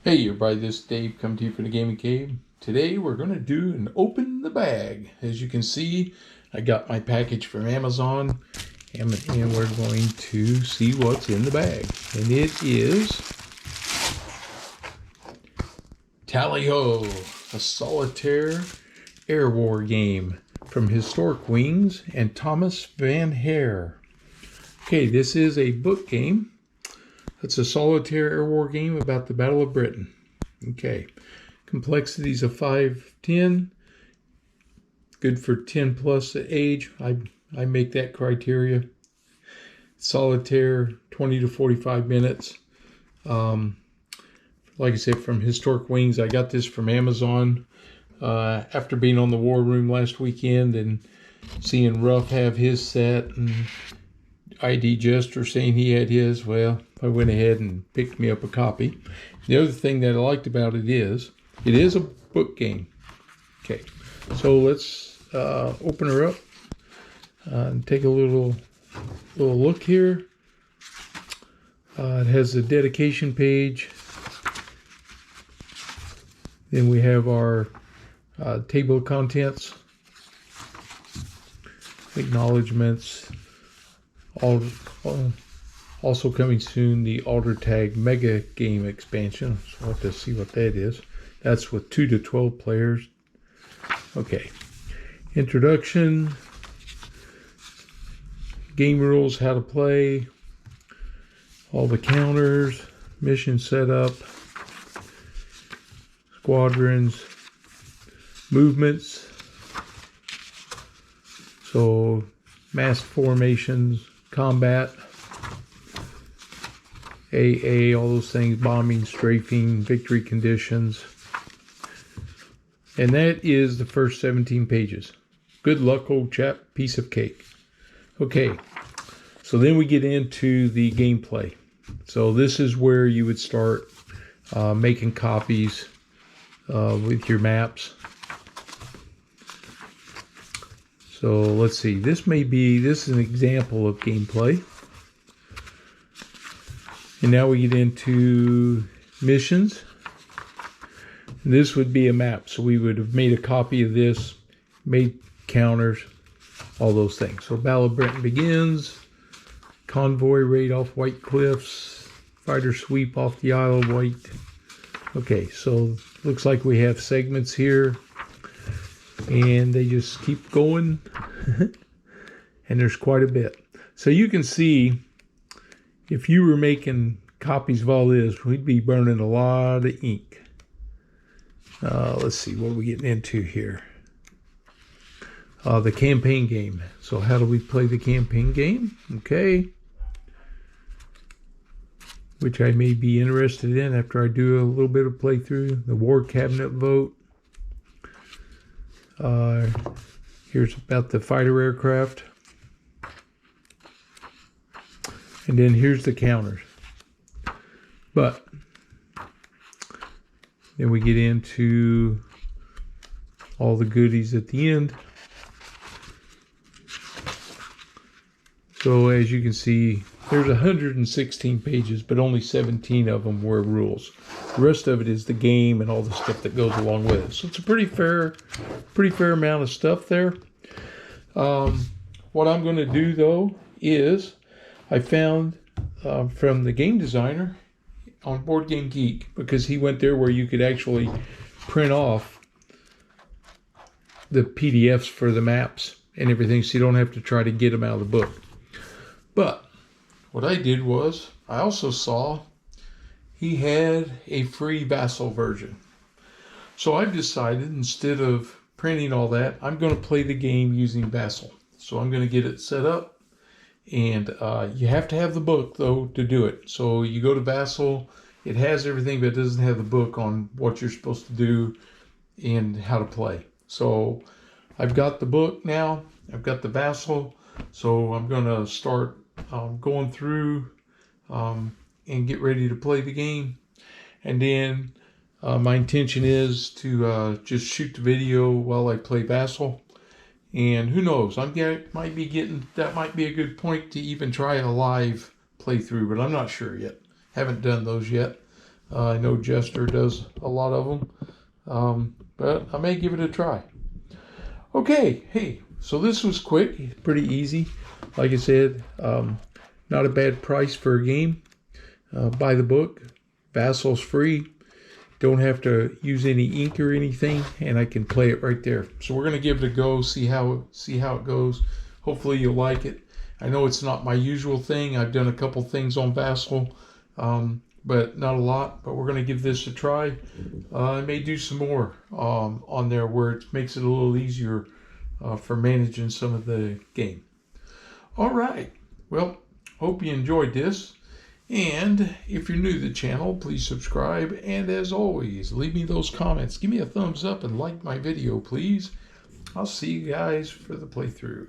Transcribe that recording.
Hey everybody, this is Dave coming to you from the Gaming Cave. Today we're going to do an open the bag. As you can see, I got my package from Amazon and we're going to see what's in the bag. And it is Tally-Ho, a solitaire air war game from Historic Wings and Thomas Van Hare. Okay, this is a book game. It's a solitaire air war game about the Battle of Britain. Okay, complexities of 5-10, good for 10 plus age. I make that criteria. Solitaire, 20 to 45 minutes. Like I said, from Historic Wings. I got this from Amazon after being on the War Room last weekend and seeing Ruff have his set and ID Jester saying he had his. Well, I went ahead and picked me up a copy. The other thing that I liked about it is a book game. Okay, so let's open her up and take a little look here. It has a dedication page. Then we have our table of contents, acknowledgments. Also coming soon, the Alder Tag Mega Game expansion. So we'll have to see what that is. That's with 2 to 12 players. Okay. Introduction. Game rules, how to play. All the counters. Mission setup. Squadrons. Movements. So, mass formations. Combat. AA, all those things, bombing, strafing, victory conditions. And that is the first 17 pages. Good luck, old chap, piece of cake. Okay, so then we get into the gameplay. So this is where you would start making copies with your maps. So let's see, this is an example of gameplay. And now we get into missions. This would be a map. So we would have made a copy of this, made counters, all those things. So Battle of Britain begins. Convoy raid off White Cliffs. Fighter sweep off the Isle of Wight. Okay, so looks like we have segments here. And they just keep going. And there's quite a bit. So you can see, if you were making copies of all this, we'd be burning a lot of ink. Let's see, what are we getting into here? The campaign game. So how do we play the campaign game? Okay. Which I may be interested in after I do a little bit of playthrough. The war cabinet vote. Here's about the fighter aircraft. And then here's the counters. But then we get into all the goodies at the end. So as you can see, there's 116 pages, but only 17 of them were rules. The rest of it is the game and all the stuff that goes along with it. So it's a pretty fair amount of stuff there. What I'm going to do though is, I found from the game designer on Board Game Geek, because he went there where you could actually print off the PDFs for the maps and everything, so you don't have to try to get them out of the book. But what I did was, I also saw he had a free Vassal version. So I've decided, instead of printing all that, I'm going to play the game using Vassal. So I'm going to get it set up. And you have to have the book, though, to do it. So you go to Vassal. It has everything, but it doesn't have the book on what you're supposed to do and how to play. So I've got the book now. I've got the Vassal. So I'm going to start going through and get ready to play the game. And then my intention is to just shoot the video while I play Vassal. And who knows, that might be a good point to even try a live playthrough, but I'm not sure yet. Haven't done those yet. I know Jester does a lot of them, but I may give it a try. Okay, hey, so this was quick, pretty easy. Like I said, not a bad price for a game. Buy the book. Vassal's free. Don't have to use any ink or anything, and I can play it right there. So we're gonna give it a go, see how it goes. Hopefully you'll like it. I know it's not my usual thing. I've done a couple things on Vassal, but not a lot. But we're gonna give this a try. I may do some more on there where it makes it a little easier for managing some of the game. All right. Well, hope you enjoyed this. And if you're new to the channel, please subscribe. And as always, leave me those comments. Give me a thumbs up and like my video, please. I'll see you guys for the playthrough.